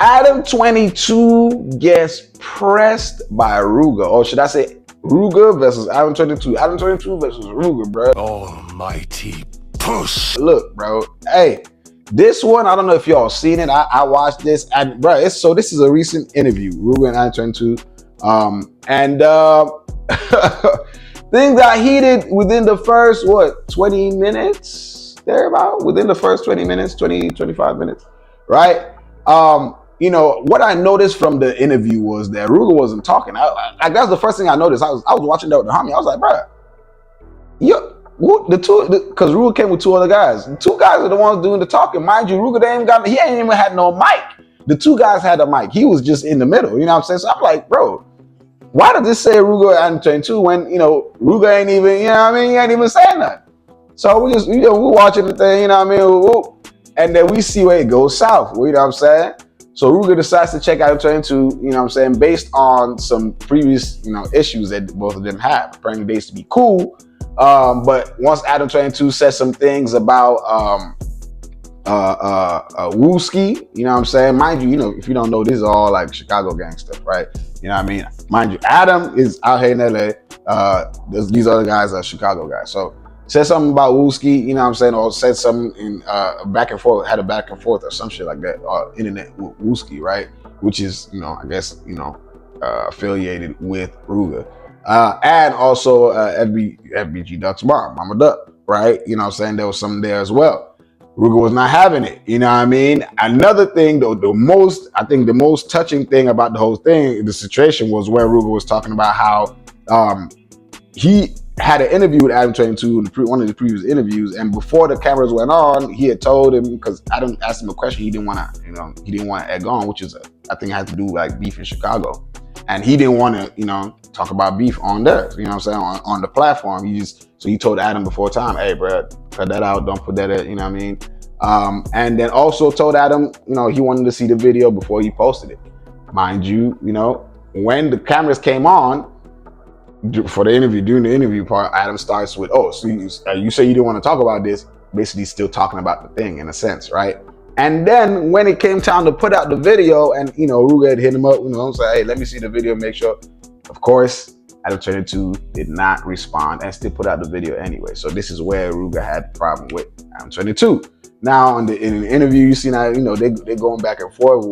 Adam22 gets pressed by Rooga. Or should I say Rooga versus Adam22. Adam22 versus Rooga, bro. Almighty push. Look, bro. Hey, this one, I don't know if y'all seen it. I watched this. And, bro, this is a recent interview. Rooga and Adam22. Things got heated within the first, 20 minutes? Thereabout? Within the first 20 minutes, 25 minutes, right? What I noticed from the interview was that Rooga wasn't talking. Like that's the first thing I noticed. I was watching that with the homie. I was like, bro, because Rooga came with two other guys. The two guys are the ones doing the talking. Mind you, Rooga he ain't even had no mic. The two guys had a mic. He was just in the middle. You know what I'm saying? So I'm like, bro, why did this say Rooga and Adam22 when Rooga ain't even, you know what I mean? He ain't even saying nothing. So we just, we're watching the thing, you know what I mean? And then we see where it goes south. You know what I'm saying? So Rooga decides to check out Adam22, you know what I'm saying, based on some previous, issues that both of them have. Apparently they used to be cool. But once Adam22 says some things about Wooski, you know what I'm saying? Mind you, if you don't know, this is all like Chicago gang stuff, right? You know what I mean? Mind you, Adam is out here in LA. These other guys are Chicago guys. So said something about Wooski, you know what I'm saying? Or said something in back and forth, had a back and forth or some shit like that, internet with Wooski, right? Which is, I guess, affiliated with Rooga. And also FBG Duck's mom, Mama Duck, right? You know what I'm saying? There was something there as well. Rooga was not having it, you know what I mean? Another thing, though, the most touching thing about the whole thing, the situation was where Rooga was talking about how he had an interview with Adam22 in one of the previous interviews, and before the cameras went on, he had told him, because Adam asked him a question he didn't want to egg on, which is, I think, had to do with like beef in Chicago. And he didn't want to, talk about beef on there, you know what I'm saying, on the platform. So he told Adam before time, hey, bro, cut that out, don't put that in, you know what I mean? And then also told Adam, he wanted to see the video before he posted it. Mind you, when the cameras came on for the interview, during the interview part, Adam starts with, so you say you didn't want to talk about this, basically still talking about the thing in a sense, right? And then when it came time to put out the video, and Rooga had hit him up, say, hey, let me see the video, make sure. Of course, Adam22 did not respond and still put out the video anyway. So this is where Rooga had a problem with Adam22. Now in the interview, you see now, they're going back and forth.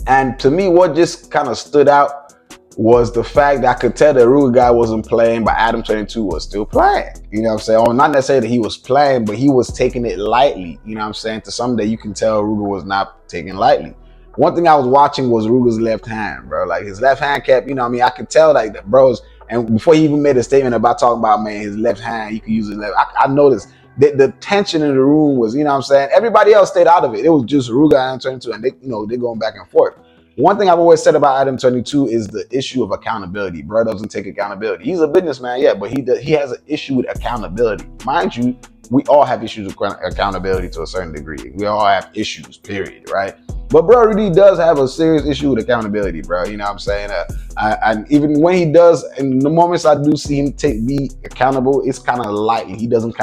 And to me, what just kind of stood out was the fact that I could tell the Rooga guy wasn't playing, but Adam22 was still playing. You know what I'm saying? Or not necessarily that he was playing, but he was taking it lightly. You know what I'm saying? To something that you can tell Rooga was not taking lightly. One thing I was watching was Rooga's left hand, bro. Like his left hand kept, I could tell like the bros, and before he even made a statement about talking about, man, his left hand, you can use his left. I noticed that the tension in the room was, you know what I'm saying? Everybody else stayed out of it. It was just Rooga and Adam22, and they're going back and forth. One thing I've always said about Adam22 is the issue of accountability. Bro doesn't take accountability. He's a businessman, yeah, but he has an issue with accountability. Mind you, we all have issues with accountability to a certain degree. We all have issues, period, right? But bro really does have a serious issue with accountability, bro. You know what I'm saying? And even when he does, in the moments I do see him be accountable, it's kind of lightly. He doesn't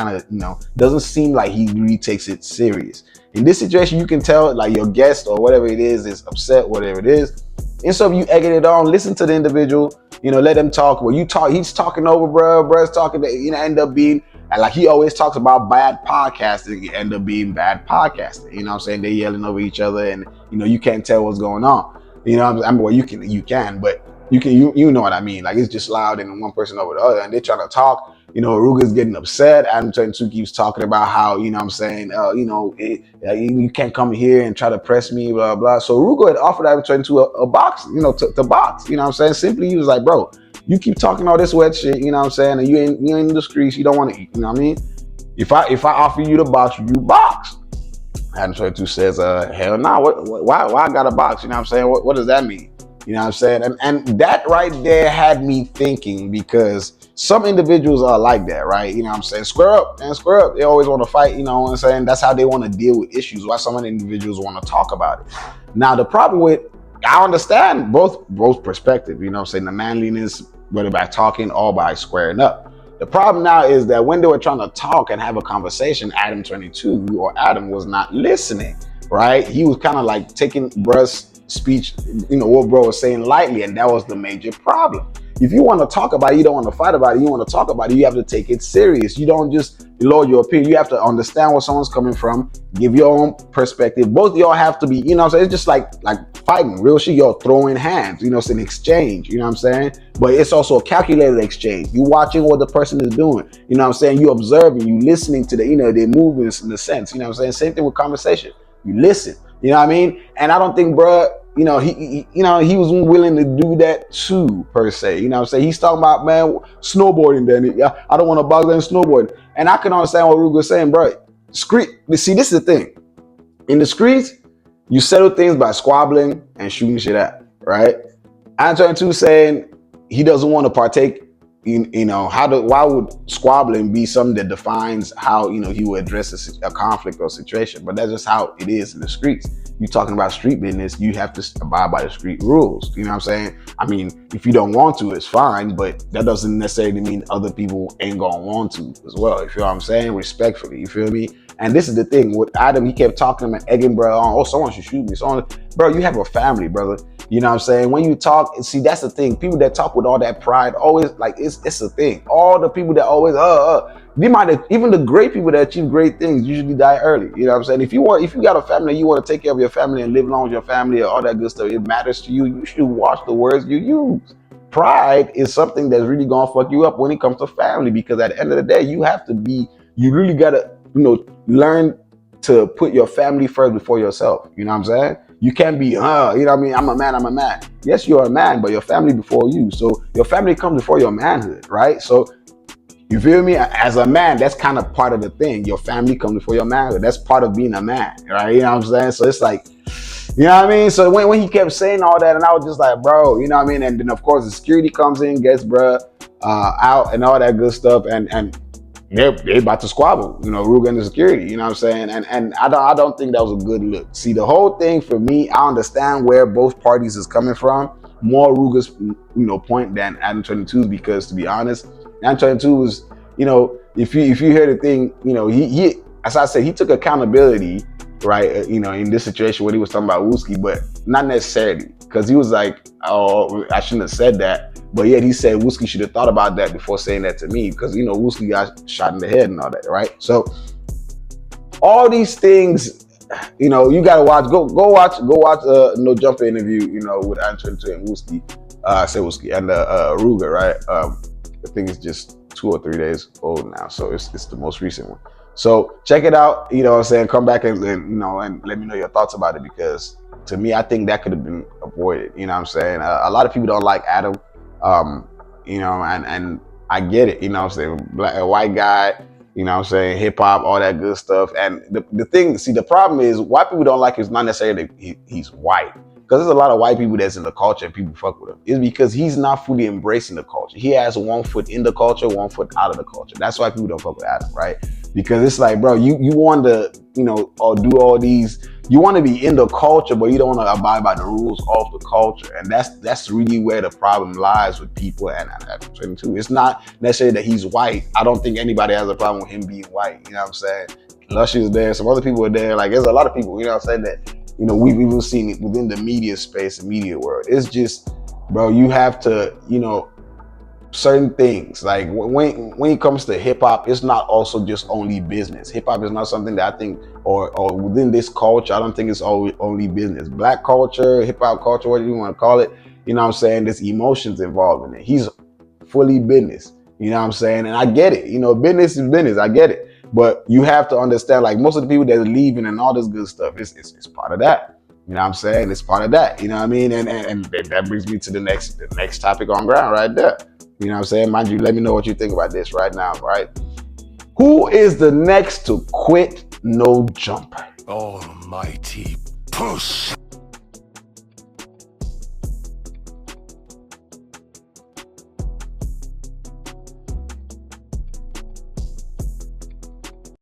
doesn't seem like he really takes it serious. In this situation, you can tell like your guest or whatever it is upset, whatever it is. Instead of you egging it on, listen to the individual, let them talk. When you talk, he's talking over, bro's talking, end up being, and like he always talks about bad podcasting, it end up being bad podcasting. You know what I'm saying? They're yelling over each other and, you can't tell what's going on. You know what I mean? Well, you can, but you know what I mean? Like it's just loud and one person over the other and they're trying to talk. Rooga's getting upset. Adam22 keeps talking about how, you know what I'm saying, you can't come here and try to press me, blah, blah. So Rooga had offered Adam22 a box, to box. You know what I'm saying? Simply, he was like, bro, you keep talking all this wet shit, you know what I'm saying, and you ain't in the streets, you don't want to eat, you know what I mean? If I offer you the box, you box. Adam22 says, hell no, why I got a box? You know what I'm saying? What does that mean? You know what I'm saying? And that right there had me thinking, because some individuals are like that, right? You know what I'm saying? Square up, man, square up. They always want to fight, you know what I'm saying? That's how they want to deal with issues. Why some of the individuals want to talk about it. Now, the problem with, I understand both perspectives, you know what I'm saying? The manliness, whether by talking or by squaring up. The problem now is that when they were trying to talk and have a conversation, Adam22 or Adam was not listening, right? He was kind of like taking bruh's speech, what bro was saying lightly, and that was the major problem. If you want to talk about it, you don't want to fight about it, you want to talk about it, you have to take it serious. You don't just lower your opinion. You have to understand where someone's coming from, give your own perspective. Both of y'all have to be, so it's just like fighting, real shit. Y'all throwing hands, it's an exchange, you know what I'm saying? But it's also a calculated exchange. You watching what the person is doing, you know what I'm saying? You observing, you listening to the, their movements in the sense, you know what I'm saying? Same thing with conversation. You listen, you know what I mean? And I don't think, bruh, he was willing to do that too, per se. You know what I'm saying? He's talking about, man, snowboarding, then. I don't want to bog down snowboarding. And I can understand what Rooga's saying, bro. See, this is the thing. In the streets, you settle things by squabbling and shooting shit out, right? Adam22 saying he doesn't want to partake in, why would squabbling be something that defines how, he would address a conflict or situation? But that's just how it is in the streets. You talking about street business, you have to abide by the street rules. You know what I'm saying? I mean, if you don't want to, it's fine, but that doesn't necessarily mean other people ain't gonna want to as well. You feel what I'm saying? Respectfully, you feel me? And this is the thing with Adam, he kept talking to him and egging bro on, oh, someone should shoot me. Bro, you have a family, brother. You know what I'm saying? When you talk, see, that's the thing. People that talk with all that pride always, like, it's a thing. All the people that always, even the great people that achieve great things usually die early. You know what I'm saying? If you got a family, you want to take care of your family and live along with your family or all that good stuff, it matters to you. You should watch the words you use. Pride is something that's really gonna fuck you up when it comes to family, because at the end of the day, you really gotta, learn to put your family first before yourself. You know what I'm saying? You can't be, I'm a man. Yes, you're a man, but your family before you. So your family comes before your manhood, right? So you feel me? As a man, that's kind of part of the thing. Your family comes before your manhood. That's part of being a man, right? You know what I'm saying? So it's like, you know what I mean? So when he kept saying all that, and I was just like, bro, you know what I mean? And then of course the security comes in, gets bruh out and all that good stuff, and they about to squabble, Rooga and the security, you know what I'm saying? And I don't think that was a good look. See, the whole thing for me, I understand where both parties is coming from. More Rooga's, point than Adam22's, because to be honest, Adam22 was, if you hear the thing, he as I said, he took accountability, right? In this situation where he was talking about Wooski, but not necessarily, because he was like, oh, I shouldn't have said that. But yet he said Wooski should have thought about that before saying that to me, because Wooski got shot in the head and all that, right? So all these things, you gotta watch. Go watch No Jumper interview, with Adam22 and Wooski, and Rooga, right? I think it's just 2 or 3 days old now, so it's the most recent one. So check it out. You know what I'm saying? Come back and let me know your thoughts about it, because to me, I think that could have been avoided. You know what I'm saying? A lot of people don't like Adam. And I get it, I'm saying, a white guy, I'm saying, hip hop, all that good stuff. And the thing, see, the problem is white people don't like, it's not necessarily that he's white, because there's a lot of white people that's in the culture and people fuck with him. It's because he's not fully embracing the culture. He has 1 foot in the culture, 1 foot out of the culture. That's why people don't fuck with Adam, right? Because it's like, bro, you want to, or do all these, you want to be in the culture, but you don't want to abide by the rules of the culture. And that's really where the problem lies with people and Adam22. It's not necessarily that he's white. I don't think anybody has a problem with him being white. You know what I'm saying? Lush is there. Some other people are there. Like, there's a lot of people, you know what I'm saying, that, we've even seen it within the media space, the media world. It's just, bro, you have to, certain things, like when it comes to hip hop, it's not also just only business. Hip hop is not something that I think, or within this culture, I don't think it's only business. Black culture, hip hop culture, whatever you want to call it, you know what I'm saying? There's emotions involved in it. He's fully business, you know what I'm saying? And I get it, business is business, I get it. But you have to understand, like, most of the people that are leaving and all this good stuff, it's part of that. You know what I'm saying? It's part of that. You know what I mean? And that brings me to the next topic on ground right there. You know what I'm saying? Mind you, let me know what you think about this right now, right? Who is the next to quit No Jumper? Almighty push.